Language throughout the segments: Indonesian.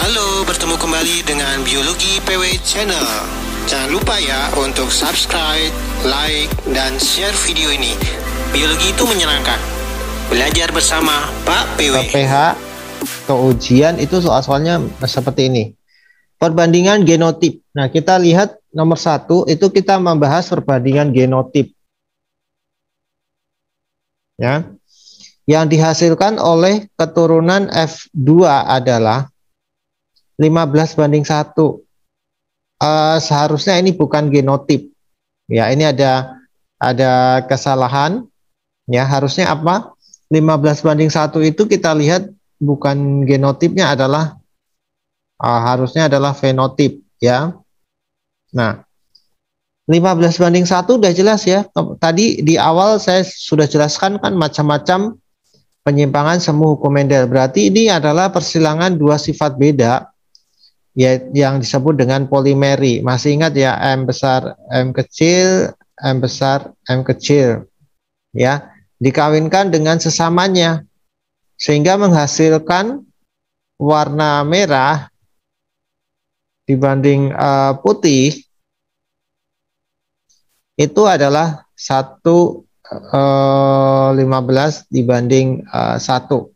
Halo, bertemu kembali dengan Biologi PW Channel. Jangan lupa ya untuk subscribe, like, dan share video ini. Biologi itu menyenangkan. Belajar bersama Pak PW. PH ke ujian itu soal-soalnya seperti ini. Perbandingan genotip. Nah, kita lihat nomor 1 itu kita membahas perbandingan genotip. Ya. Yang dihasilkan oleh keturunan F2 adalah 15:1. Seharusnya ini bukan genotip. Ya, ini ada kesalahan. Ya, harusnya apa? 15:1 itu kita lihat bukan genotipnya adalah harusnya adalah fenotip, ya. Nah, 15:1 udah jelas ya. Tadi di awal saya sudah jelaskan kan macam-macam penyimpangan semu hukum Mendel. Berarti ini adalah persilangan dua sifat beda ya, yang disebut dengan polimeri. Masih ingat ya, M besar M kecil, M besar M kecil, ya, dikawinkan dengan sesamanya sehingga menghasilkan warna merah dibanding putih itu adalah 1:15 dibanding 1.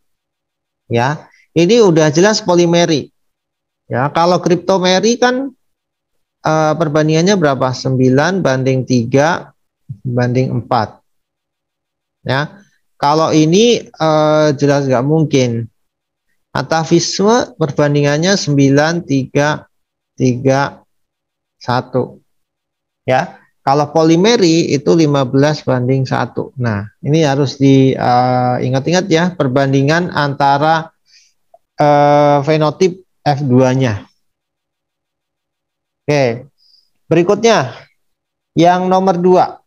Ya, ini udah jelas polimeri. Ya, kalau kriptomeri kan perbandingannya berapa? 9:3 banding 4. Ya, kalau ini jelas nggak mungkin. Atavisme perbandingannya 9:3:1. Ya, kalau polimeri itu 15:1. Nah, ini harus diingat-ingat ya, perbandingan antara fenotip F2-nya. Oke, berikutnya yang nomor 2.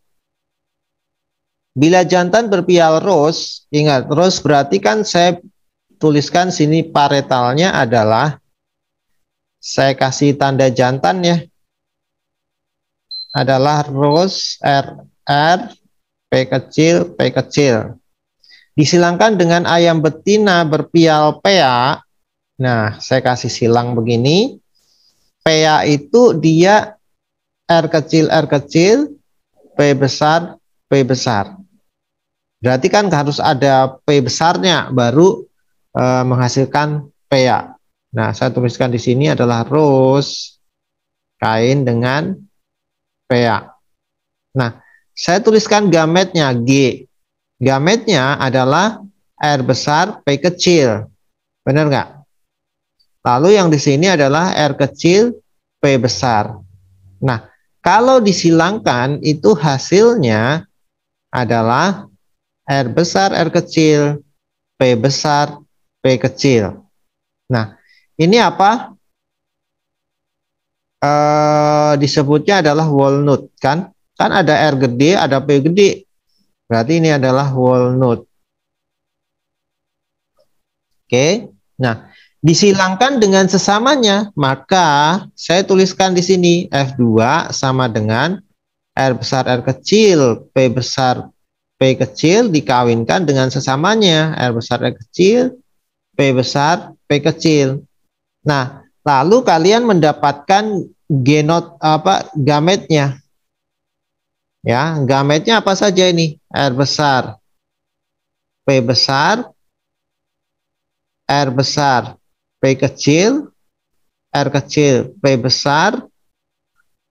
Bila jantan berpial rose, ingat rose berarti kan saya tuliskan sini paretalnya adalah, saya kasih tanda jantan ya, adalah rose RR P kecil P kecil. Disilangkan dengan ayam betina berpial PA. Nah, saya kasih silang begini. PA itu dia R kecil P besar P besar. Berarti kan harus ada P besarnya baru menghasilkan PA. Nah, saya tuliskan di sini adalah rose kain dengan PA. Nah, saya tuliskan gametnya G. Gametnya adalah R besar P kecil. Benar nggak? Lalu yang di sini adalah R kecil P besar. Nah, kalau disilangkan itu hasilnya adalah R besar R kecil P besar P kecil. Nah, ini apa? Disebutnya adalah walnut kan? Kan ada R gede, ada P gede. Berarti ini adalah walnut. Oke. Nah, disilangkan dengan sesamanya, maka saya tuliskan di sini F2 sama dengan R besar R kecil P besar P kecil dikawinkan dengan sesamanya R besar R kecil P besar P kecil. Nah, lalu kalian mendapatkan gametnya. Ya, gametnya apa saja ini? R besar P besar, R besar P kecil, R kecil P besar,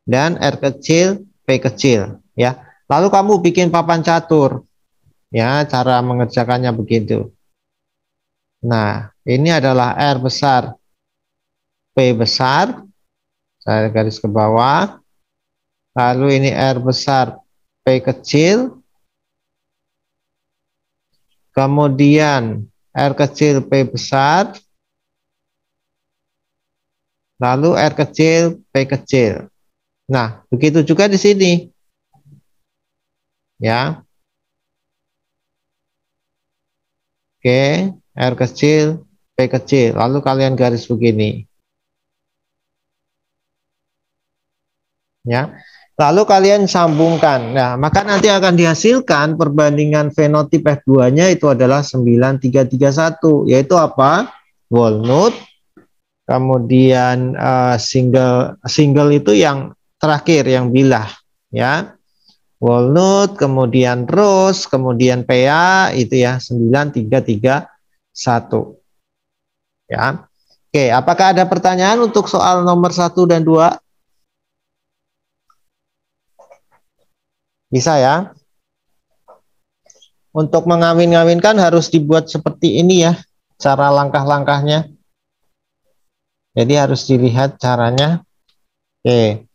dan R kecil P kecil. Ya, lalu kamu bikin papan catur. Ya, cara mengerjakannya begitu. Nah, ini adalah R besar P besar, saya garis ke bawah. Lalu ini R besar P kecil, kemudian R kecil P besar, lalu R kecil P kecil. Nah, begitu juga di sini. Ya. Oke, R kecil P kecil. Lalu kalian garis begini. Ya. Lalu kalian sambungkan. Nah, maka nanti akan dihasilkan perbandingan fenotip F2-nya itu adalah 9:3:1, yaitu apa? Walnut, kemudian single itu yang terakhir yang bilah ya. Walnut, kemudian rose, kemudian PA itu ya 9331 ya. Oke, apakah ada pertanyaan untuk soal nomor 1 dan 2? Bisa ya. Untuk mengawin-ngawinkan harus dibuat seperti ini ya, cara langkah-langkahnya. Jadi harus dilihat caranya. Oke,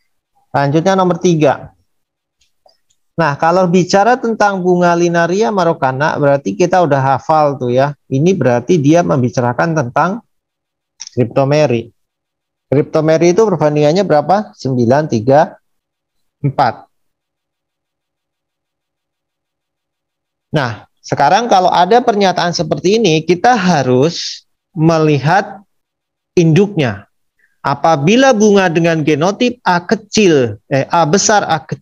lanjutnya nomor 3. Nah, kalau bicara tentang bunga Linaria marokana, berarti kita udah hafal tuh ya. Ini berarti dia membicarakan tentang cryptomeri. Cryptomeri itu perbandingannya berapa? 934. Nah, sekarang kalau ada pernyataan seperti ini, kita harus melihat induknya. Apabila bunga dengan genotip A kecil, A besar, A kecil,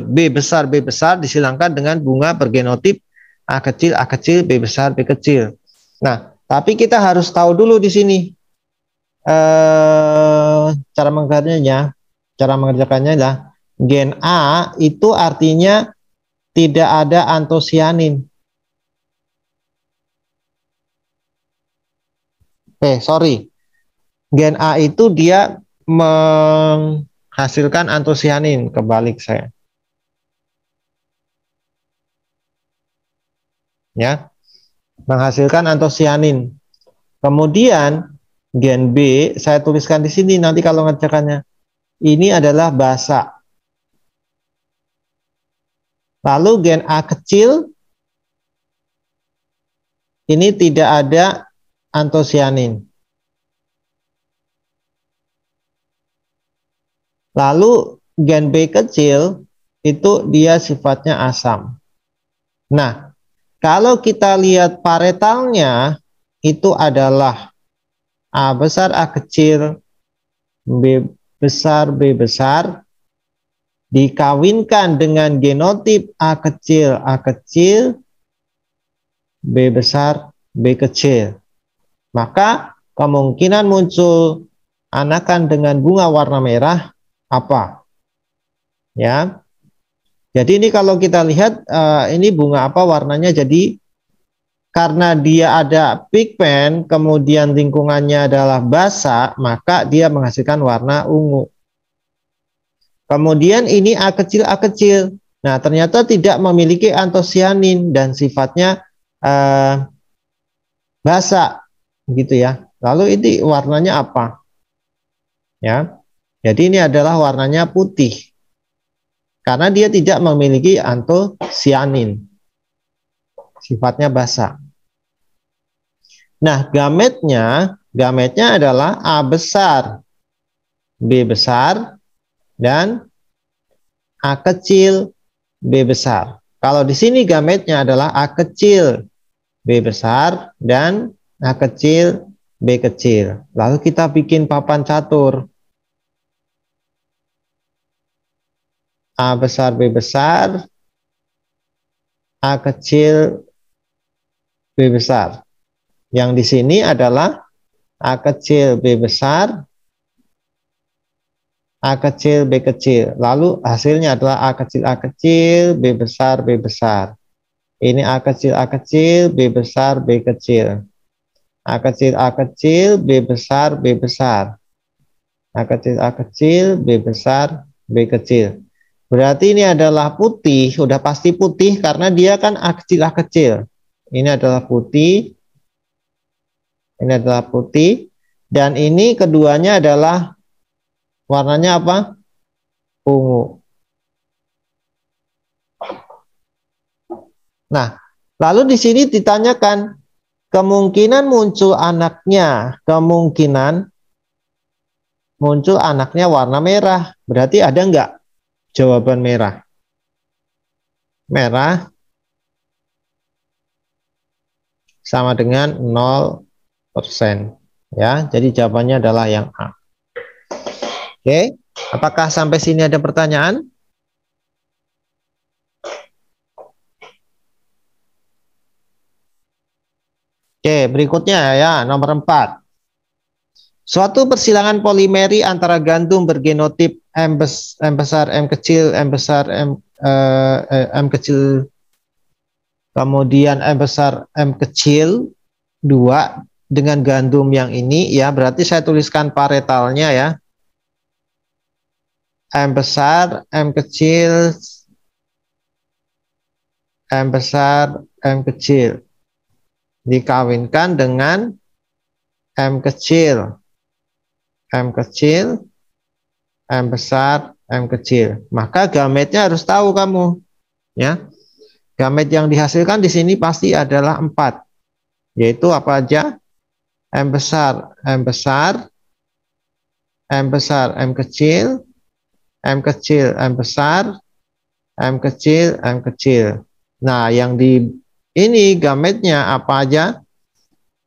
B besar, B besar, disilangkan dengan bunga bergenotip A kecil, B besar, B kecil. Nah, tapi kita harus tahu dulu di sini cara mengerjakannya adalah gen A itu artinya tidak ada antosianin. Sorry. Gen A itu dia menghasilkan antosianin, kebalik saya. Ya, menghasilkan antosianin. Kemudian gen B saya tuliskan di sini nanti kalau ngerjakannya. Ini adalah basa. Lalu gen A kecil ini tidak ada antosianin. Lalu gen B kecil itu dia sifatnya asam. Nah, kalau kita lihat paretalnya itu adalah A besar, A kecil, B besar, B besar, dikawinkan dengan genotip A kecil, B besar, B kecil. Maka kemungkinan muncul anakan dengan bunga warna merah apa? Ya. Jadi ini kalau kita lihat ini bunga apa warnanya, jadi karena dia ada pigmen, kemudian lingkungannya adalah basa, maka dia menghasilkan warna ungu. Kemudian ini A kecil. Nah, ternyata tidak memiliki antosianin dan sifatnya basa, gitu ya. Lalu ini warnanya apa? Ya, jadi ini adalah warnanya putih karena dia tidak memiliki antosianin, sifatnya basa. Nah, gametnya adalah A besar, B besar, dan A kecil, B besar. Kalau di sini gametnya adalah A kecil, B besar, dan A kecil, B kecil. Lalu kita bikin papan catur. A besar, B besar, A kecil, B besar. Yang di sini adalah A kecil, B besar, A kecil, B kecil. Lalu hasilnya adalah A kecil, B besar, B besar. Ini A kecil, B besar, B kecil. A kecil, B besar, B besar. A kecil, B besar, B kecil. Berarti ini adalah putih, sudah pasti putih karena dia kan A kecil. Ini adalah putih. Ini adalah putih. Dan ini keduanya adalah warnanya apa? Ungu. Nah, lalu di sini ditanyakan kemungkinan muncul anaknya, warna merah. Berarti ada enggak jawaban merah? Merah sama dengan 0%. Ya, jadi jawabannya adalah yang A. Oke, apakah sampai sini ada pertanyaan? Oke, berikutnya ya nomor 4. Suatu persilangan polimeri antara gandum bergenotip M besar, M kecil, M besar, M kecil, kemudian M besar, M kecil 2 dengan gandum yang ini ya, berarti saya tuliskan paretalnya ya. M besar, M kecil, M besar, M kecil dikawinkan dengan M kecil, M kecil, M besar, M kecil. Maka gametnya harus tahu kamu ya. Gamet yang dihasilkan di sini pasti adalah 4. Yaitu apa aja? M besar, M besar, M besar, M kecil, M kecil, M besar, M kecil, M kecil. Nah, yang di ini gametnya apa aja?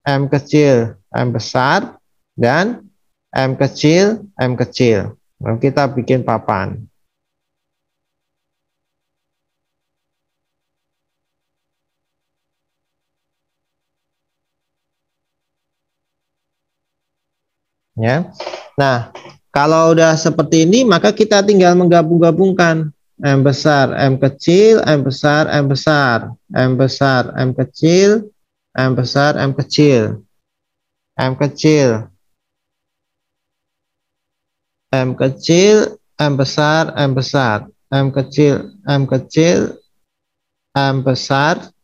M kecil, M besar, dan M kecil, M kecil. Nah, kita bikin papan. Ya. Nah, kalau udah seperti ini, maka kita tinggal menggabung-gabungkan. M besar, M kecil, M besar, M besar, M besar, M kecil, M besar, M kecil, M kecil, M kecil, M besar, M besar, M kecil, M kecil, M besar,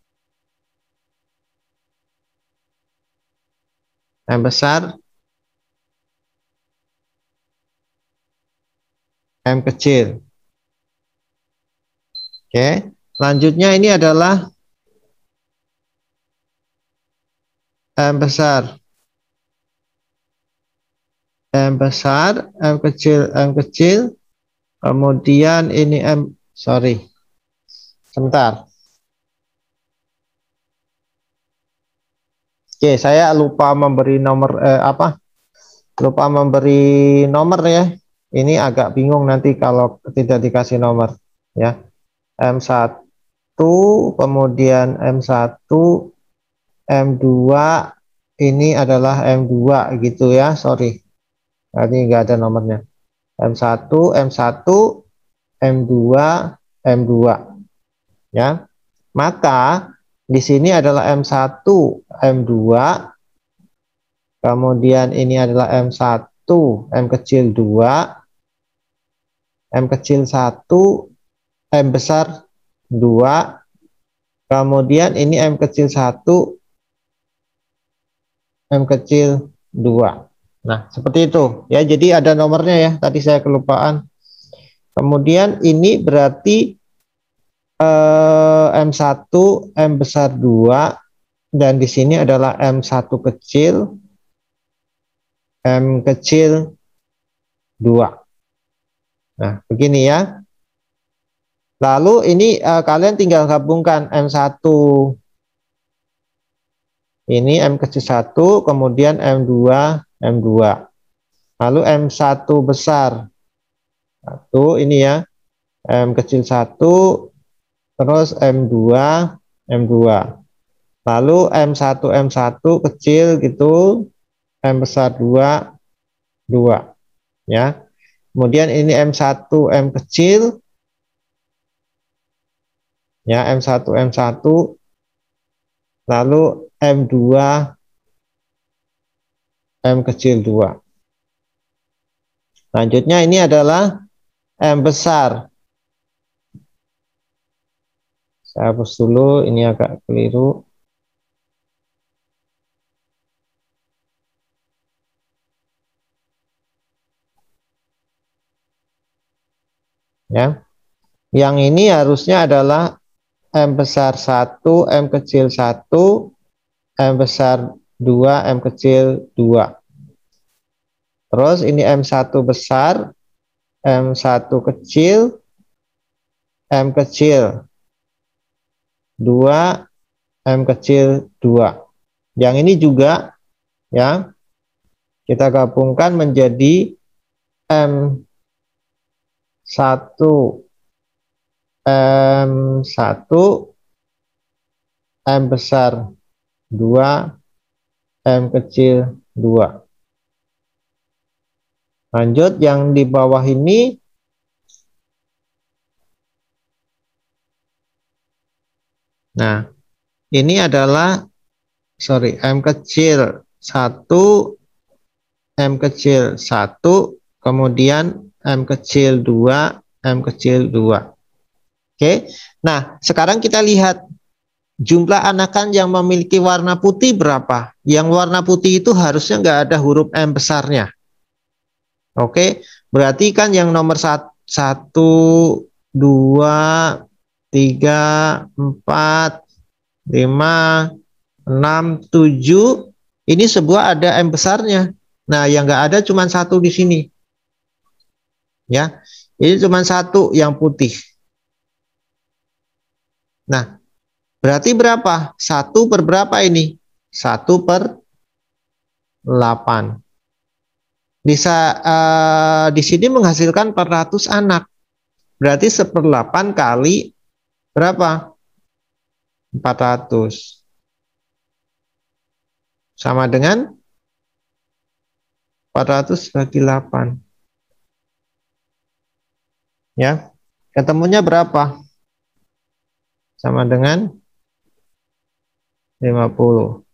M besar, M kecil. Oke, selanjutnya ini adalah M besar, M besar, M kecil, kemudian ini sebentar. Oke, saya lupa memberi nomor lupa memberi nomor ya. Ini agak bingung nanti kalau tidak dikasih nomor ya. M1, kemudian M1, M2, ini adalah M2 gitu ya, sorry. Ini enggak ada nomornya. M1, M1, M2, M2 ya. Maka di sini adalah M1, M2, kemudian ini adalah M1, M kecil 2, M kecil 1, M besar 2, kemudian ini M kecil 1, M kecil 2. Nah, seperti itu ya. Jadi ada nomornya ya. Tadi saya kelupaan. Kemudian ini berarti M1, M besar 2, dan di sini adalah M1 kecil, M kecil 2. Nah, begini ya. Lalu ini kalian tinggal gabungkan M1 ini M kecil 1, kemudian M2, M2. Lalu M1 besar 1 ini ya. M kecil 1, terus M2, M2. Lalu M1, M1 kecil gitu, M besar 2, 2 ya. Kemudian ini M1, M kecil ya, M1, M1, lalu M2, M kecil 2. Selanjutnya ini adalah M besar. Saya hapus dulu, ini agak keliru. Ya. Yang ini harusnya adalah M besar 1, M kecil 1, M besar 2, M kecil 2. Terus ini M1 besar, M1 kecil, M kecil 2, M kecil 2. Yang ini juga ya, kita gabungkan menjadi M1, M1, M besar 2, M kecil 2. Lanjut yang di bawah ini. Nah, ini adalah M kecil 1, M kecil 1, kemudian M kecil 2, M kecil 2. Oke. Nah, sekarang kita lihat jumlah anakan yang memiliki warna putih berapa? Yang warna putih itu harusnya nggak ada huruf M besarnya. Oke, berarti kan yang nomor 1, 2, 3, 4, 5, 6, 7. Ini sebuah ada M besarnya. Nah, yang nggak ada cuma 1 di sini. Ya, ini cuma 1 yang putih. Nah, berarti berapa? 1 per berapa ini? 1 per 8. Bisa di sini menghasilkan 400 anak. Berarti 1/8 kali berapa? 400. Sama dengan 400 bagi 8. Ya. Ketemunya berapa? Sama dengan 50.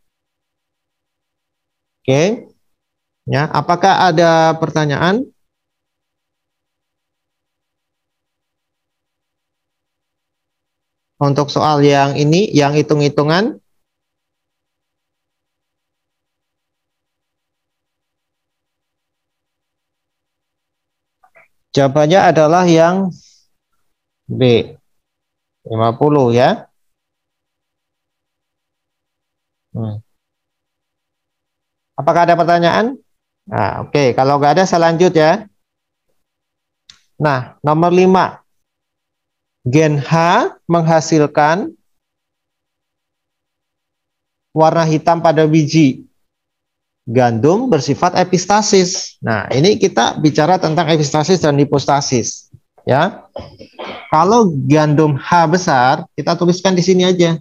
Oke. Ya, apakah ada pertanyaan? Untuk soal yang ini, yang hitung-hitungan? Jawabannya adalah yang B. 50 ya. Apakah ada pertanyaan? Nah, oke. Kalau nggak ada, saya lanjut ya. Nah, nomor 5. Gen H menghasilkan warna hitam pada biji. Gandum bersifat epistasis. Nah, ini kita bicara tentang epistasis dan hipostasis. Ya. Kalau gandum H besar, kita tuliskan di sini aja.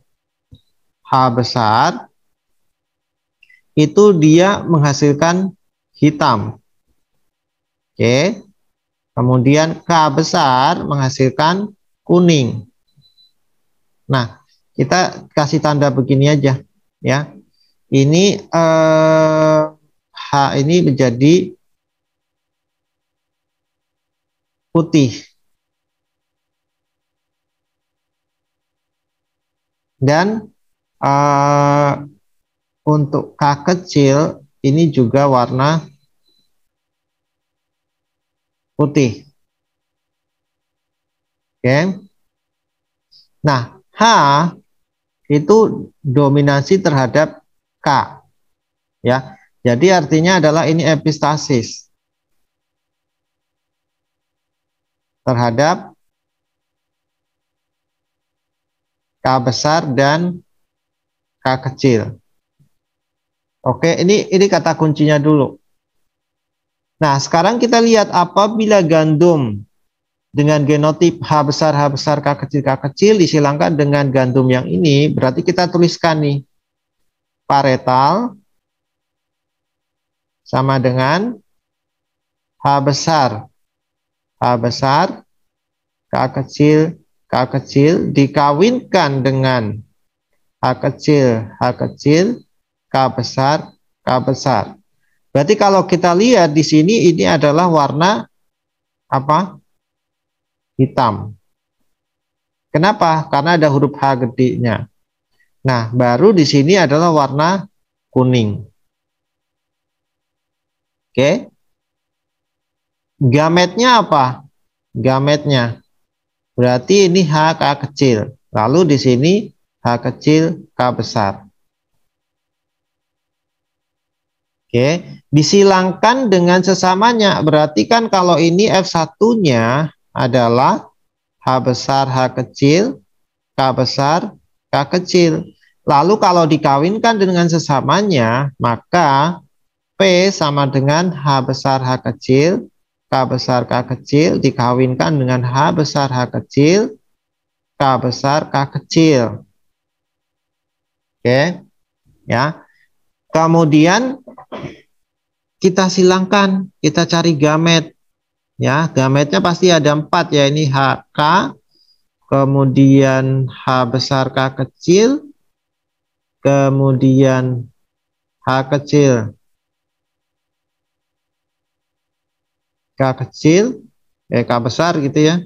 H besar itu dia menghasilkan hitam. Oke. Kemudian K besar menghasilkan kuning. Nah, kita kasih tanda begini aja ya. Ini H ini menjadi putih. Dan untuk K kecil ini juga warna putih. Oke. Nah, H itu dominasi terhadap K. Ya. Jadi artinya adalah ini epistasis terhadap K besar dan K kecil. Oke, ini kata kuncinya dulu. Nah, sekarang kita lihat apabila gandum dengan genotip H besar, K kecil disilangkan dengan gandum yang ini, berarti kita tuliskan nih, paretal sama dengan H besar, K kecil dikawinkan dengan H kecil, K besar. Berarti kalau kita lihat di sini ini adalah warna apa? Hitam. Kenapa? Karena ada huruf H gedenya. Nah, baru di sini adalah warna kuning. Oke. Gametnya apa? Gametnya. Berarti ini H K kecil. Lalu di sini H kecil K besar. Oke, disilangkan dengan sesamanya. Berarti kan kalau ini F1-nya adalah H besar, H kecil, K besar, K kecil. Lalu kalau dikawinkan dengan sesamanya, maka P sama dengan H besar, H kecil, K besar, K kecil, dikawinkan dengan H besar, H kecil, K besar, K kecil. Oke, ya. Kemudian kita silangkan, kita cari gamet. Ya, gametnya pasti ada 4 ya, ini HK, kemudian H besar K kecil, kemudian H kecil K kecil, K besar gitu ya.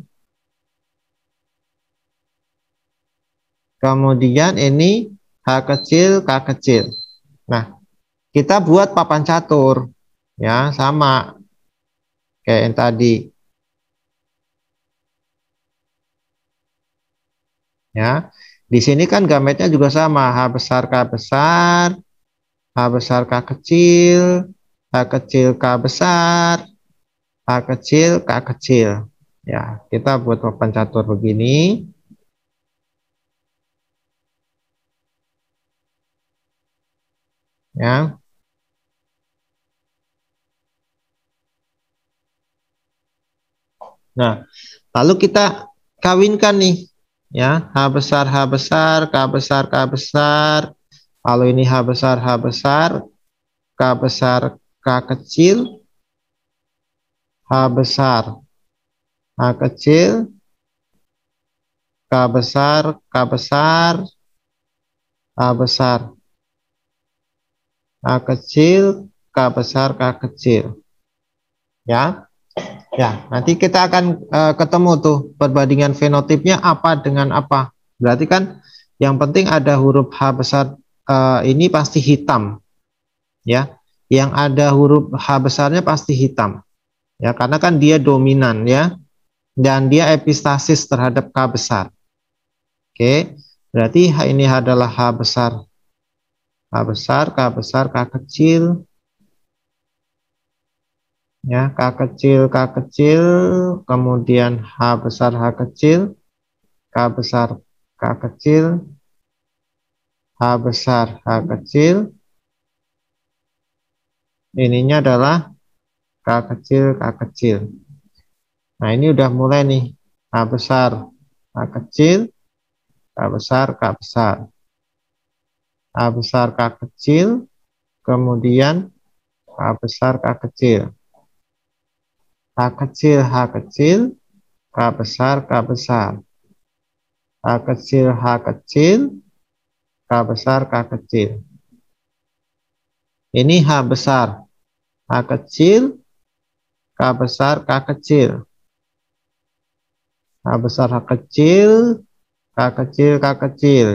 Kemudian ini H kecil K kecil. Nah, kita buat papan catur ya, sama kayak yang tadi. Ya, di sini kan gametnya juga sama, H besar K besar, H besar K kecil, H kecil K besar, H kecil K kecil. Ya, kita buat papan catur begini. Ya. Nah, lalu kita kawinkan nih. Ya, H besar H besar, K besar K besar. Lalu ini H besar H besar, K besar K kecil, H besar H kecil, K besar K besar, H besar K kecil, K besar K kecil. Ya. Ya, nanti kita akan ketemu tuh perbandingan fenotipnya apa dengan apa. Berarti kan yang penting ada huruf H besar ini pasti hitam. Ya. Yang ada huruf H besarnya pasti hitam. Ya, karena kan dia dominan ya. Dan dia epistasis terhadap K besar. Oke. Berarti ini adalah H besar. H besar, K besar, K kecil. Ya, K kecil, kemudian H besar H kecil, K besar K kecil, H besar H kecil, ininya adalah K kecil. Nah, ini udah mulai nih, H besar H kecil, K besar K besar, H besar K kecil, kemudian K besar K kecil, H kecil H kecil, K besar K besar, H kecil H kecil, K besar K kecil. Ini H besar H kecil, K besar K kecil, H besar H kecil, K kecil K kecil.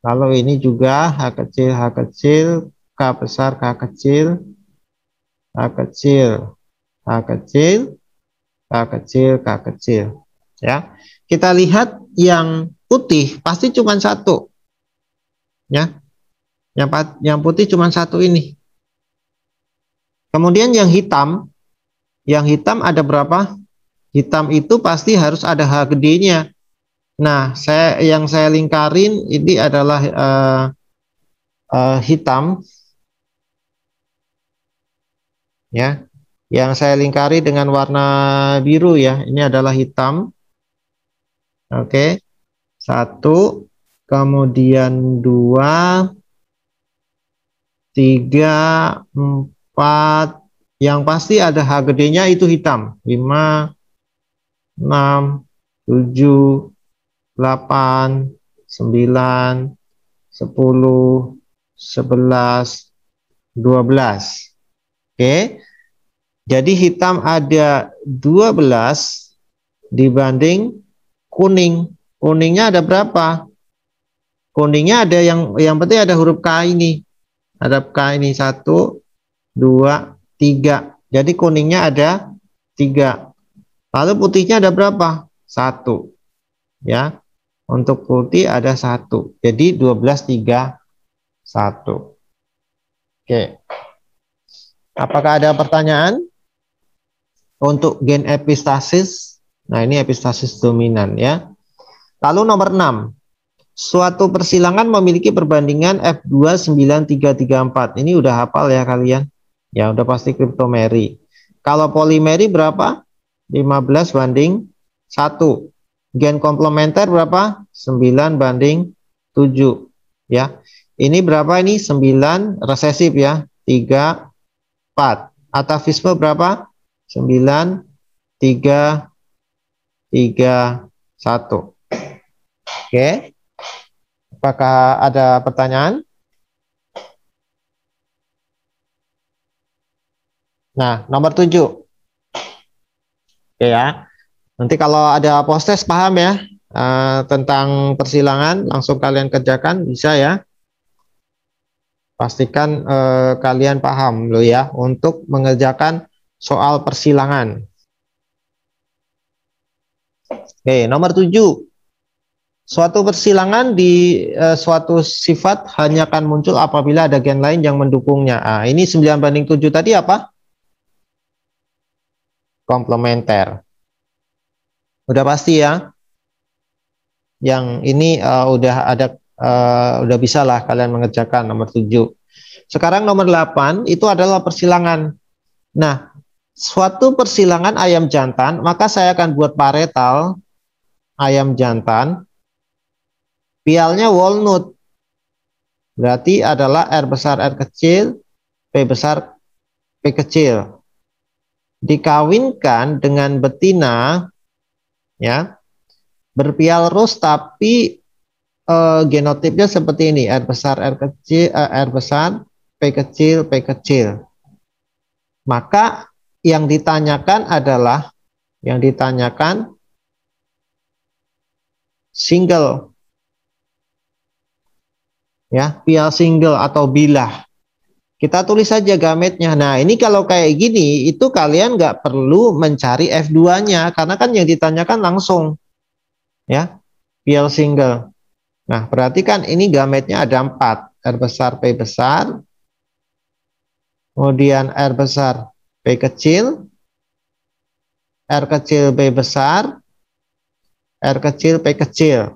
Lalu ini juga H kecil H kecil, K besar K kecil, H kecil H kecil, K kecil K kecil. Ya, kita lihat yang putih pasti cuma satu. Ya, yang putih cuma satu ini. Kemudian yang hitam ada berapa? Hitam itu pasti harus ada H gedenya. Nah, yang saya lingkarin ini adalah hitam. Ya, yang saya lingkari dengan warna biru ya. Ini adalah hitam. Oke, 1, kemudian 2, 3, 4. Yang pasti ada H gedenya itu hitam. 5, 6, 7, 8, 9, 10, 11, 12. Oke. Jadi hitam ada 12 dibanding kuning. Kuningnya ada berapa? Kuningnya ada yang penting ada huruf K ini. Ada K ini 1, 2, 3. Jadi kuningnya ada 3. Lalu putihnya ada berapa? 1. Ya. Untuk putih ada 1. Jadi 12, 3, 1. Oke. Apakah ada pertanyaan? Untuk gen epistasis, nah ini epistasis dominan ya. Lalu nomor 6. Suatu persilangan memiliki perbandingan F29334. Ini udah hafal ya kalian? Ya udah pasti kriptomeri. Kalau polimeri berapa? 15 banding 1. Gen komplementer berapa? 9 banding 7. Ya. Ini berapa ini? 9 resesif ya. 3, 4. Atavisme berapa? 9, 3, 3, 1. Oke. Apakah ada pertanyaan? Nah, nomor 7. Oke ya. Nanti kalau ada post-test paham ya tentang persilangan, langsung kalian kerjakan, bisa ya. Pastikan kalian paham loh ya untuk mengerjakan soal persilangan. Oke, nomor 7. Suatu persilangan di suatu sifat hanya akan muncul apabila ada gen lain yang mendukungnya. Nah, ini 9/7 tadi apa? Komplementer. Udah pasti ya. Yang ini udah bisa lah kalian mengerjakan nomor 7. Sekarang nomor 8 itu adalah persilangan. Nah, suatu persilangan ayam jantan, maka saya akan buat paretal ayam jantan. Pialnya walnut. Berarti adalah R besar R kecil, P besar P kecil. Dikawinkan dengan betina ya. Berpial ros tapi genotipnya seperti ini, R besar R kecil, R besar P kecil P kecil. Maka yang ditanyakan adalah single ya, pial single atau bilah. Kita tulis saja gametnya. Nah, ini kalau kayak gini itu kalian nggak perlu mencari F2-nya karena kan yang ditanyakan langsung ya, pial single. Nah, berarti kan ini gametnya ada 4, R besar P besar, kemudian R besar P kecil, R kecil P besar, R kecil P kecil.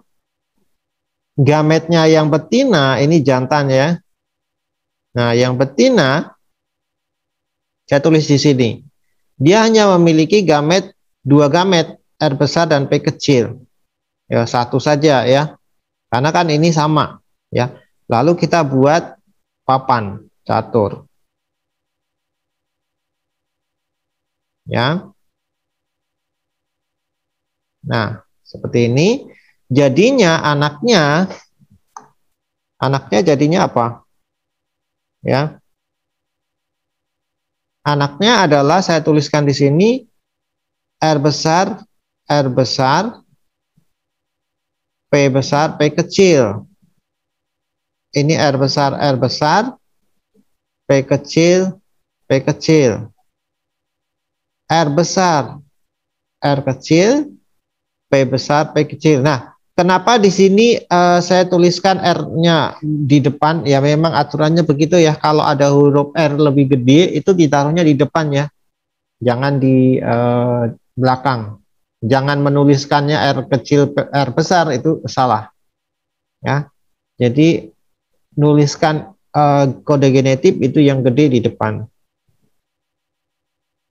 Gametnya yang betina ini jantan ya. Nah, yang betina saya tulis di sini. Dia hanya memiliki gamet 2 gamet, R besar dan P kecil. Ya, satu saja ya. Karena kan ini sama ya. Lalu kita buat papan catur. Ya. Nah, seperti ini. Jadinya anaknya jadinya apa? Ya. Anaknya adalah saya tuliskan di sini R besar P besar P kecil. Ini R besar P kecil P kecil. R besar R kecil P besar P kecil. Nah, kenapa di sini saya tuliskan R-nya di depan? Ya memang aturannya begitu ya. Kalau ada huruf R lebih gede itu ditaruhnya di depan ya. Jangan di belakang. Jangan menuliskannya R kecil R besar, itu salah. Ya. Jadi nuliskan kode genetik itu yang gede di depan.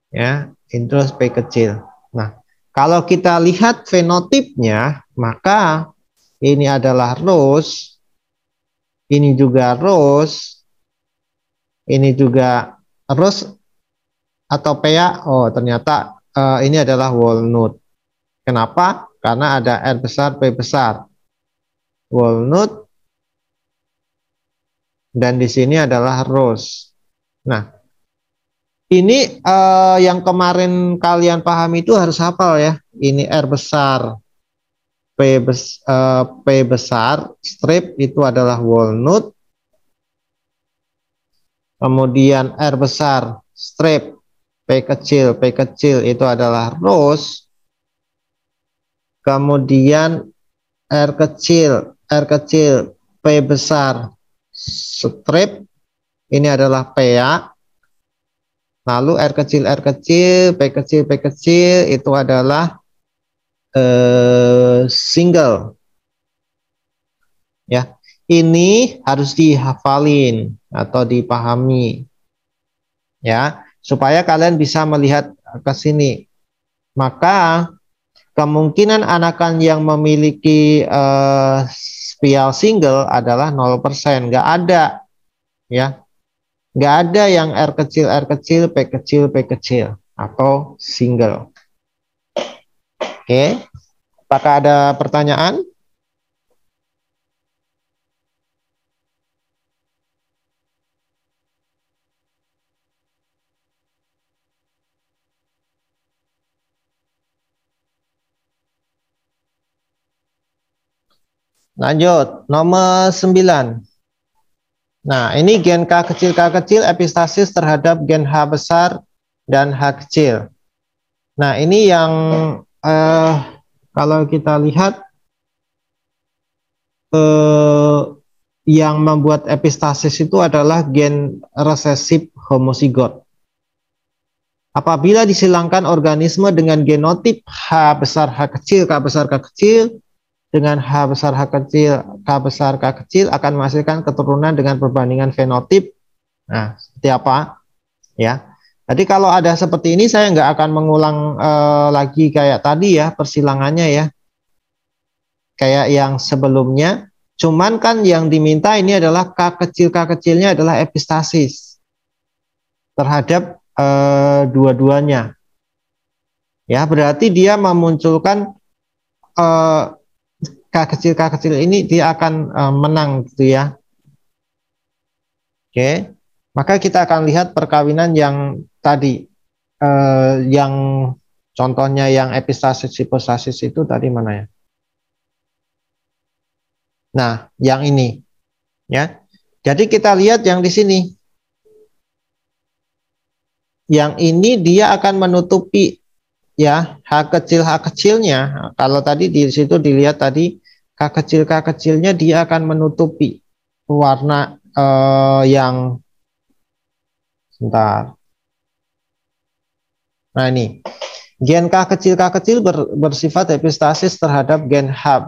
Ya, terus P kecil. Nah, kalau kita lihat fenotipnya, maka ini adalah rose, ini juga rose, ini juga rose atau pea. Oh, ternyata ini adalah walnut. Kenapa? Karena ada R besar P besar. Walnut dan di sini adalah rose. Nah, ini yang kemarin kalian pahami itu harus hafal ya. Ini R besar P besar strip itu adalah walnut. Kemudian R besar strip P kecil itu adalah rose. Kemudian R kecil P besar strip ini adalah pea. Lalu R kecil P kecil itu adalah single. Ya, ini harus dihafalin atau dipahami. Ya, supaya kalian bisa melihat ke sini. Maka kemungkinan anakan yang memiliki spial single adalah 0%, nggak ada ya, Nggak ada yang R kecil, P kecil, P kecil, atau single. Oke, apakah ada pertanyaan? Lanjut, nomor 9. Nah, ini gen K kecil epistasis terhadap gen H besar dan H kecil. Nah, ini yang kalau kita lihat yang membuat epistasis itu adalah gen resesif homozigot. Apabila disilangkan organisme dengan genotip H besar H kecil, K besar K kecil, dengan H besar H kecil, K besar K kecil akan menghasilkan keturunan dengan perbandingan fenotip. Nah, seperti apa? Ya. Jadi kalau ada seperti ini saya nggak akan mengulang lagi kayak tadi ya persilangannya ya. Kayak yang sebelumnya. Cuman kan yang diminta ini adalah K kecilnya adalah epistasis terhadap dua-duanya. Ya, berarti dia memunculkan K kecil ini dia akan menang gitu ya. Oke, maka kita akan lihat perkawinan yang tadi yang contohnya yang epistasis hipostasis itu tadi mana ya? Nah, yang ini ya. Jadi kita lihat yang di sini. Yang ini dia akan menutupi ya H kecilnya. Kalau tadi di situ dilihat tadi K kecilnya dia akan menutupi warna yang sebentar. Nah, ini gen K kecil bersifat epistasis terhadap gen H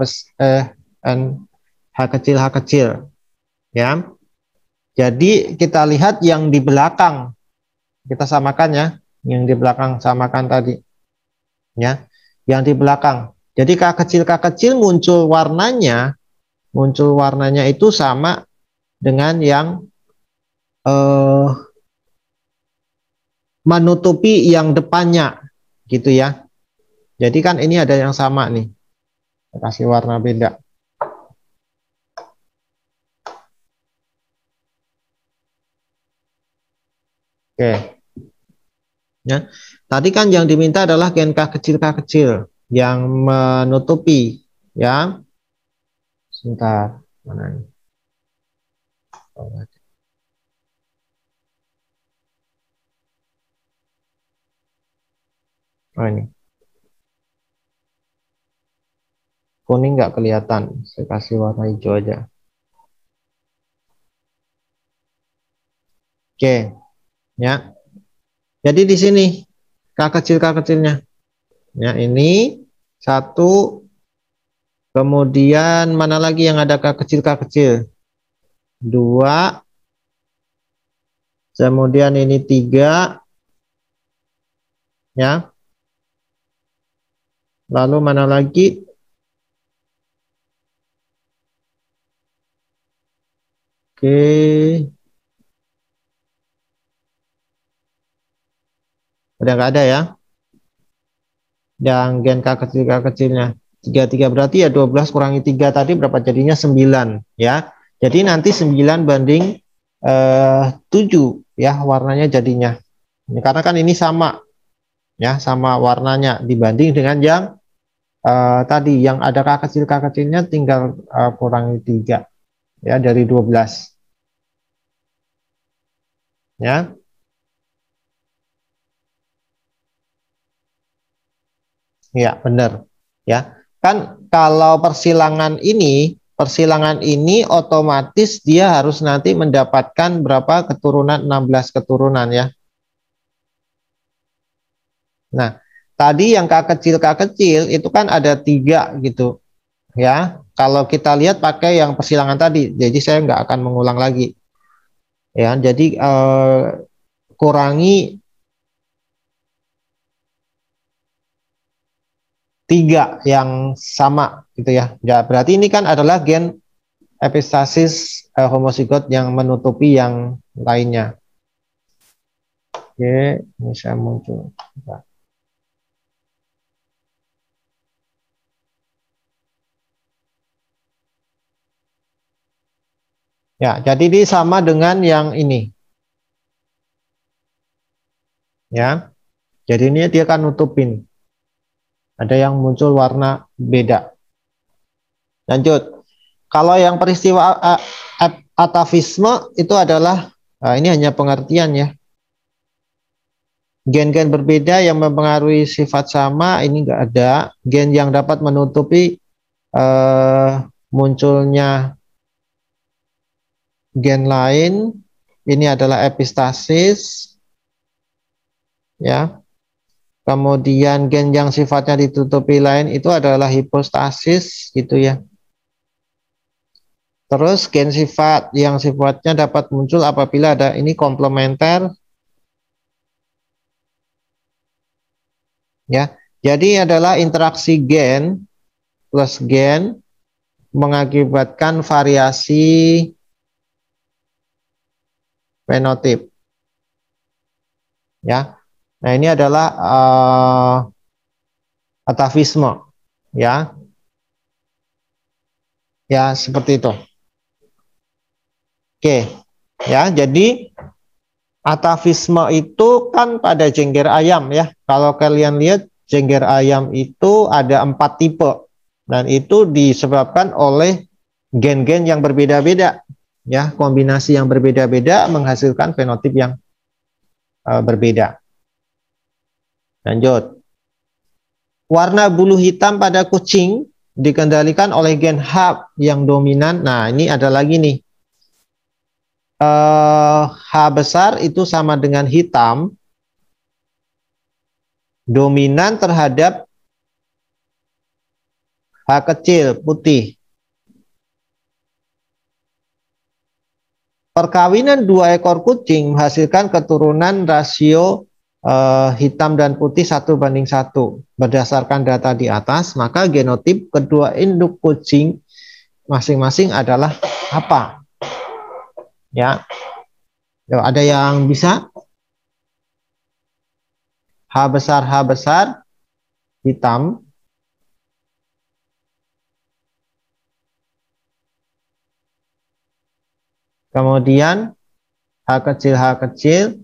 kecil ya. Jadi kita lihat yang di belakang kita samakan ya, yang di belakang samakan tadi ya, yang di belakang. Jadi K kecil muncul warnanya itu sama dengan yang menutupi yang depannya gitu ya. Jadi kan ini ada yang sama nih. Saya kasih warna beda. Oke. Ya. Tadi kan yang diminta adalah gen K kecil yang menutupi ya. Sebentar, mana ini? Oh, ini. Kuning nggak kelihatan. Saya kasih warna hijau aja. Oke. Ya. Jadi di sini K kecilnya. Ya, ini satu. Kemudian mana lagi yang ada K kecil? 2. Kemudian ini 3. Ya. Lalu mana lagi? Oke. Udah nggak ada ya. Yang gen K kecilnya. 3 berarti ya 12 kurangi 3 tadi berapa jadinya 9 ya. Jadi nanti 9 banding 7 ya warnanya jadinya. Ini karena kan ini sama ya, sama warnanya dibanding dengan yang tadi yang ada K kecilnya tinggal kurangi 3 ya dari 12 ya. Ya, benar. Ya. Kan kalau persilangan ini otomatis dia harus nanti mendapatkan berapa keturunan 16 keturunan ya. Nah, tadi yang K kecil itu kan ada 3 gitu. Ya. Kalau kita lihat pakai yang persilangan tadi, jadi saya nggak akan mengulang lagi. Ya, jadi kurangi 3 yang sama gitu ya. Ya, berarti ini kan adalah gen epistasis homozigot yang menutupi yang lainnya. Oke, ini saya muncul. Ya, jadi ini sama dengan yang ini. Ya, jadi ini dia akan nutupin. Ada yang muncul warna beda. Lanjut. Kalau yang peristiwa atavisme itu adalah, ini hanya pengertian ya. Gen-gen berbeda yang mempengaruhi sifat sama, ini enggak ada. Gen yang dapat menutupi munculnya gen lain, ini adalah epistasis. Ya. Kemudian gen yang sifatnya ditutupi lain itu adalah hipostasis gitu ya. Terus gen sifat yang sifatnya dapat muncul apabila ada ini komplementer. Ya. Jadi adalah interaksi gen plus gen mengakibatkan variasi fenotip. Ya. Nah, ini adalah atavisme ya. Ya, seperti itu. Oke. Ya, jadi atavisme itu kan pada jengger ayam ya. Kalau kalian lihat jengger ayam itu ada 4 tipe dan itu disebabkan oleh gen-gen yang berbeda-beda ya, kombinasi yang berbeda-beda menghasilkan fenotip yang berbeda. Lanjut. Warna bulu hitam pada kucing dikendalikan oleh gen H yang dominan. Nah, ini ada lagi nih. H besar itu sama dengan hitam, dominan terhadap H kecil putih. Perkawinan 2 ekor kucing menghasilkan keturunan rasio hitam dan putih 1:1. Berdasarkan data di atas, maka genotip kedua induk kucing masing-masing adalah apa? Ya, ada yang bisa? H besar hitam. Kemudian H kecil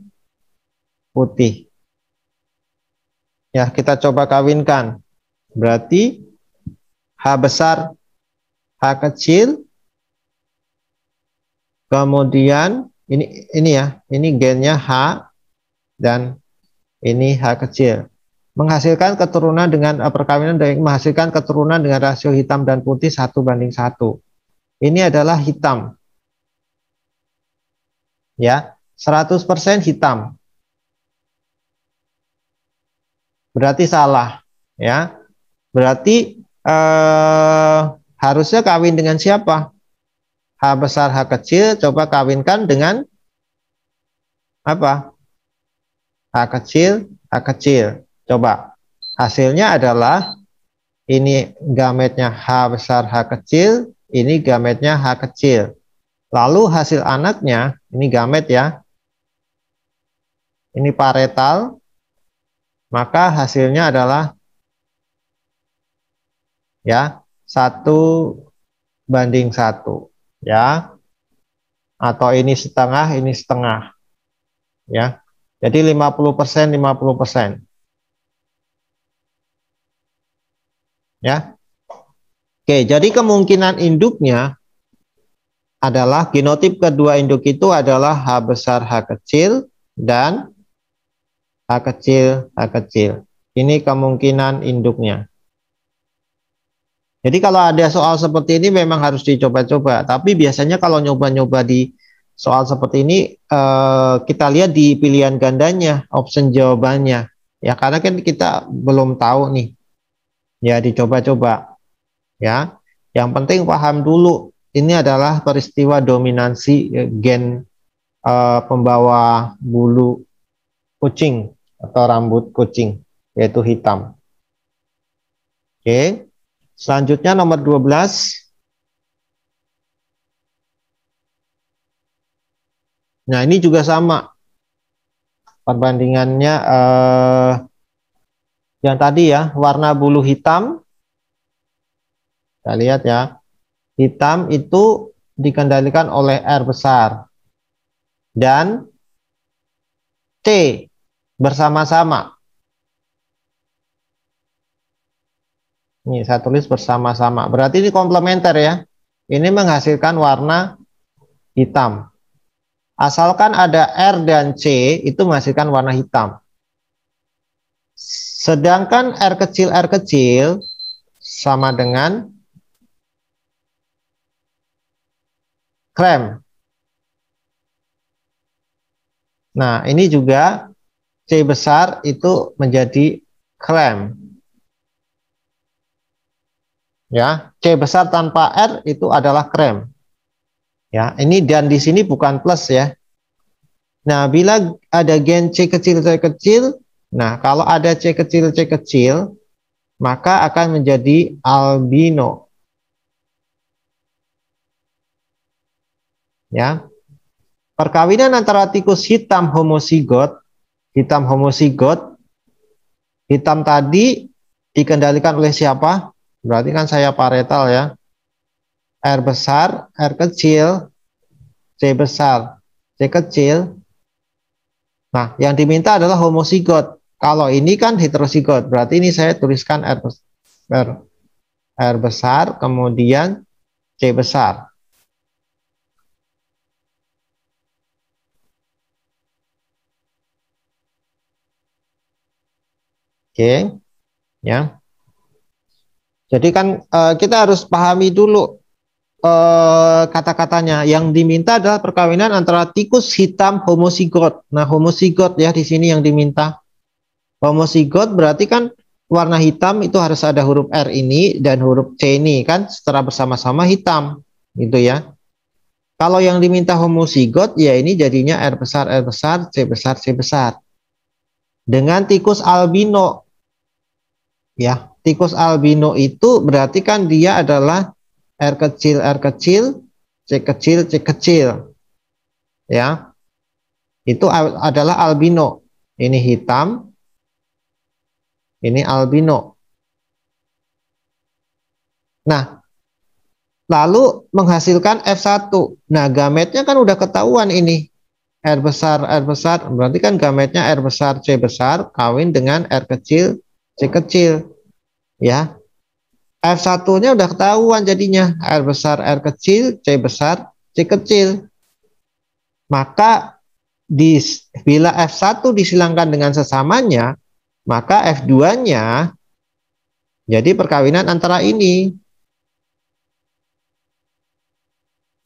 putih. Ya, kita coba kawinkan. Berarti H besar H kecil, kemudian ini ya, ini gennya H dan ini H kecil. Menghasilkan keturunan dengan perkawinan dan menghasilkan keturunan dengan rasio hitam dan putih 1:1. Ini adalah hitam. Ya, 100% hitam. Berarti salah, ya. Berarti harusnya kawin dengan siapa? H besar H kecil, coba kawinkan dengan apa? H kecil. Coba. Hasilnya adalah ini gametnya H besar H kecil, ini gametnya H kecil. Lalu hasil anaknya, ini gamet ya. Ini paretal. Maka hasilnya adalah ya 1:1 ya, atau ini setengah ya, jadi 50% 50% ya. Oke, jadi kemungkinan induknya adalah genotip kedua induk itu adalah H besar H kecil dan H kecil. Ini kemungkinan induknya. Jadi kalau ada soal seperti ini memang harus dicoba-coba. Tapi biasanya kalau nyoba-nyoba di soal seperti ini, kita lihat di pilihan gandanya, option jawabannya. Ya, karena kan kita belum tahu nih. Ya, dicoba-coba. Ya, yang penting paham dulu. Ini adalah peristiwa dominansi gen pembawa bulu kucing atau rambut kucing, yaitu hitam. Oke. Selanjutnya nomor 12. Nah, ini juga sama. Perbandingannya yang tadi ya, warna bulu hitam. Kita lihat ya. Hitam itu dikendalikan oleh R besar. Dan C bersama-sama. Ini saya tulis bersama-sama. Berarti ini komplementer ya. Ini menghasilkan warna hitam. Asalkan ada R dan C, itu menghasilkan warna hitam. Sedangkan R kecil sama dengan krem. Nah, ini juga C besar itu menjadi krem. Ya, C besar tanpa R itu adalah krem. Ya, ini dan di sini bukan plus ya. Nah, bila ada gen C kecil, nah kalau ada C kecil, maka akan menjadi albino. Ya, perkawinan antara tikus hitam homozigot, hitam tadi dikendalikan oleh siapa? Berarti kan saya paretal ya. R besar, R kecil, C besar, C kecil. Nah, yang diminta adalah homozigot. Kalau ini kan heterozigot, berarti ini saya tuliskan R besar, kemudian C besar. Oke, ya. Jadi kan kita harus pahami dulu kata-katanya. Yang diminta adalah perkawinan antara tikus hitam homozigot. Nah, homozigot ya di sini yang diminta. Homozigot berarti kan warna hitam itu harus ada huruf R ini dan huruf C ini kan secara bersama-sama hitam gitu ya. Kalau yang diminta homozigot ya ini jadinya R besar, C besar, C besar. Dengan tikus albino ya, tikus albino itu berarti kan dia adalah R kecil, C kecil, C kecil. Ya. Itu adalah albino. Ini hitam. Ini albino. Nah, lalu menghasilkan F1. Nah, gametnya kan udah ketahuan ini. R besar, berarti kan gametnya R besar, C besar, kawin dengan R kecil, C kecil. Ya, F1-nya udah ketahuan jadinya. R besar, R kecil, C besar, C kecil. Maka bila F1 disilangkan dengan sesamanya, maka F2-nya jadi perkawinan antara ini.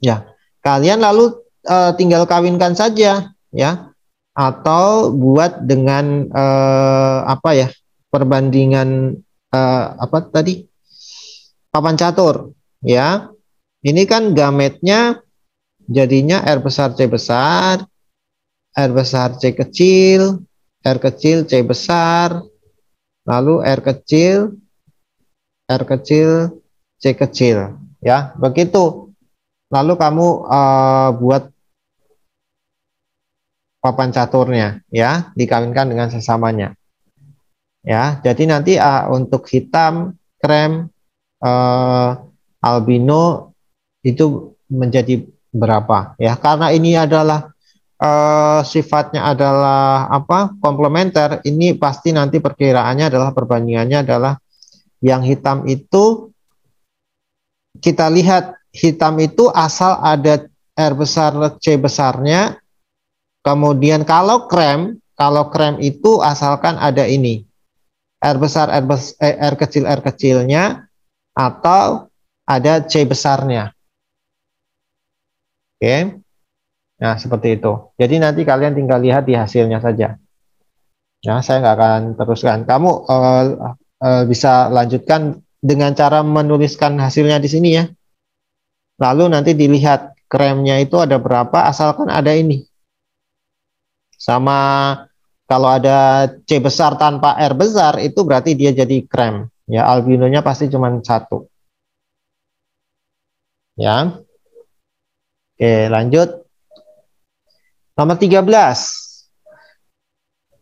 Ya, kalian lalu tinggal kawinkan saja ya. Atau buat dengan apa ya? Perbandingan apa tadi? Papan catur ya. Ini kan gametnya jadinya R besar C besar, R besar C kecil, R kecil C besar, lalu R kecil C kecil ya, begitu. Lalu kamu buat papan caturnya ya, dikawinkan dengan sesamanya ya. Jadi nanti untuk hitam, krem, albino itu menjadi berapa ya, karena ini adalah sifatnya adalah apa, komplementer. Ini pasti nanti perkiraannya adalah perbandingannya adalah yang hitam itu kita lihat hitam itu asal ada R besar C besarnya, kemudian kalau krem itu asalkan ada ini R besar R kecilnya atau ada C besarnya. Oke. Nah, seperti itu. Jadi nanti kalian tinggal lihat di hasilnya saja. Ya, saya nggak akan teruskan. Kamu bisa lanjutkan dengan cara menuliskan hasilnya di sini ya. Lalu nanti dilihat kremnya itu ada berapa, asalkan ada ini. Sama kalau ada C besar tanpa R besar, itu berarti dia jadi krem. Ya, albinonya pasti cuma satu. Ya. Oke, lanjut. Nomor 13.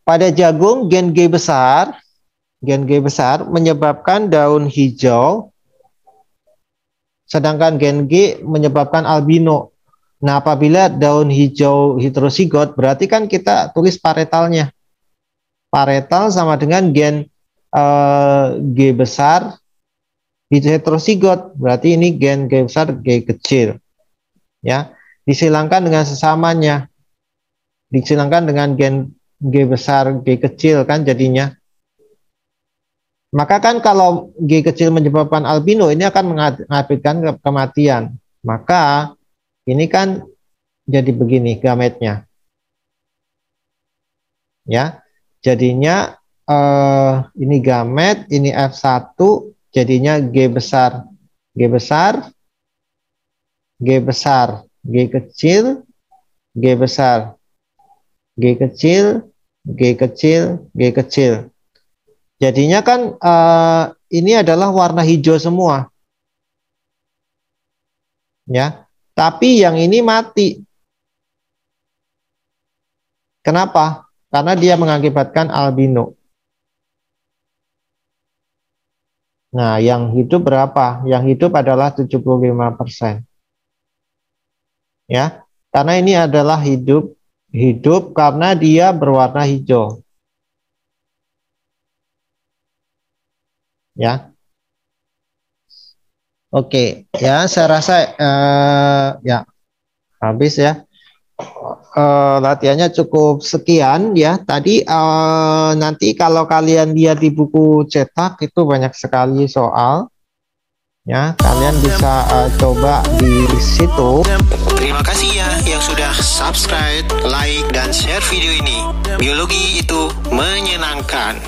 Pada jagung gen G besar menyebabkan daun hijau, sedangkan gen G menyebabkan albino. Nah, apabila daun hijau heterozigot, berarti kan kita tulis paretalnya. Paretal sama dengan gen G besar heterozigot, berarti ini gen G besar G kecil. Ya, disilangkan dengan sesamanya. Disilangkan dengan gen G besar G kecil kan jadinya. Maka kan kalau G kecil menyebabkan albino, ini akan mengakibatkan kematian. Maka ini kan jadi begini gametnya. Ya. Jadinya ini gamet, ini F1, jadinya G besar, G besar, G besar, G kecil, G besar, G kecil, G kecil, G kecil. Jadinya kan ini adalah warna hijau semua. Ya. Tapi yang ini mati. Kenapa? Karena dia mengakibatkan albino. Nah, yang hidup berapa? Yang hidup adalah 75%. Ya. Karena ini adalah hidup karena dia berwarna hijau. Ya. Oke, ya saya rasa ya habis ya. Latihannya cukup sekian ya. Tadi nanti kalau kalian lihat di buku cetak itu banyak sekali soal. Ya, kalian bisa coba di situ. Terima kasih ya yang sudah subscribe, like, dan share video ini. Biologi itu menyenangkan.